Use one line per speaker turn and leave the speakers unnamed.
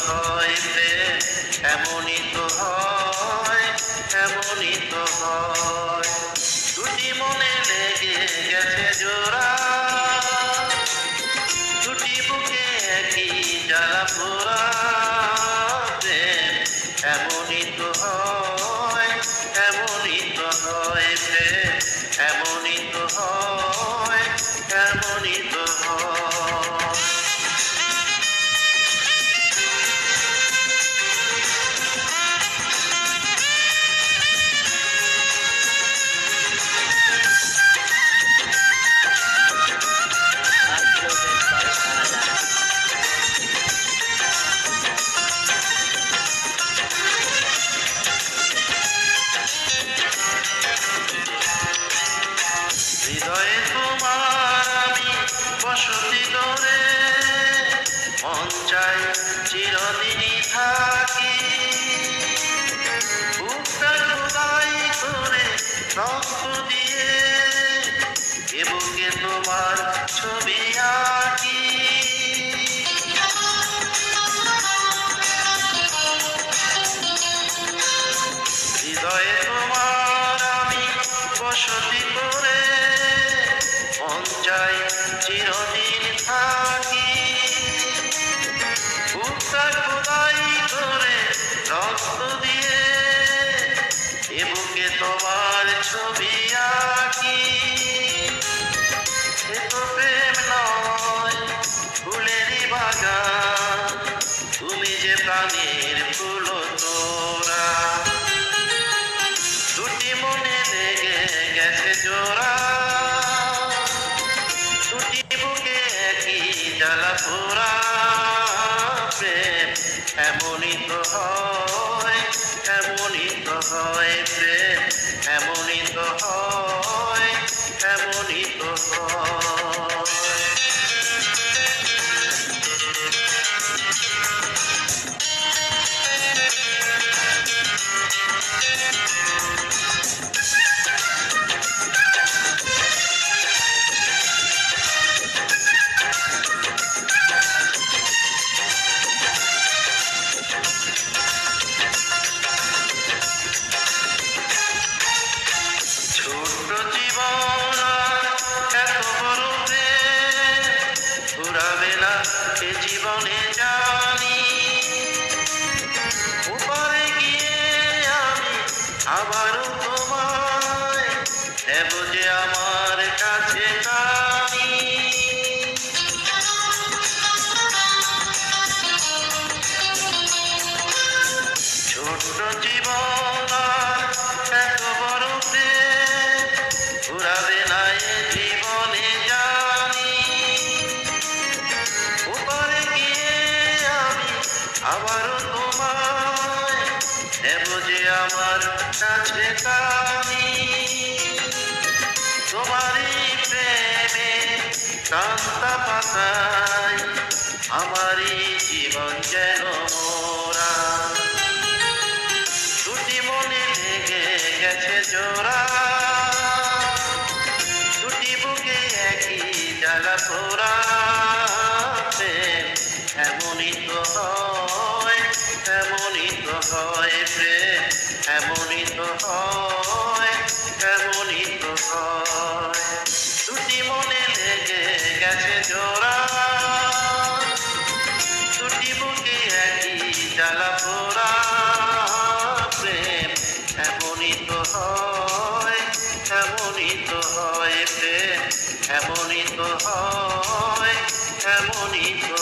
হয় প্রেম, এমনই তো হয়, এমনই তো হয়। দুটি মনে লেগে গেছে জোড়া, দুটি বুকে একই জ্বালা পোড়া প্রেম, এমনই তো হয়, এমনই তো হয় প্রেম, এমনই তো হয়, এমনই তো হয়। হৃদয়ে তোমার আমি বসতি করে, মন চাই চিরদিনই থাকি। বুকটা খোদাই করে রক্ত দিয়ে এ বুকে তোমার ছবি আঁকি। হৃদয়ে তোমার আমি বসতি করে, মন চাই চিরদিন থাকি। বুকটা খোদাই করে রক্ত দিয়ে এ বুকে তোমার ছবি আঁকি। এ তো প্রেম নয় ফুলেরই বাগান, তুমি যে প্রাণীর ফুল তোরা। দুটি মনে লেগে গেছে জোড়া, দুটি বুকে একই জ্বালা পোড়া প্রেম, এমনই তো হয়, এমনই তো হয় প্রেম, এমনই তো হয়, এমনই তো হয়। ছোট্ট জীবন এত বড় প্রেম ঘুরাবে না এ জীবনে জানি। ওপারে গিয়ে আমি আবারও তোমায় নেব যে আমার কাছে টানি। ছোট্ট জীবন এত বড় প্রেম ঘুরাবে না এ জীবনে জানি। ওপারে গিয়ে আমি আবারও তোমায় নেব যে আমার কাছে টানি। তোমারই প্রেমে কান্তা পাতায় আমারই জীবন যেন মোরা। দুটি মনে লেগে গেছে জোড়া, দুটি বুকে একই জ্বালা পোড়া প্রেম, এমনই তো হয়, এমনই তো হয় প্রেম, এমনই তো হয়, এমনই তো হয়। দুটি মনে লেগে গেছে জোড়া, দুটি বুকে একই জ্বালা পোড়া প্রেম, এমনই তো হয়, এমনই তো হয় প্রেম, এমনই তো হয়, এমনই তো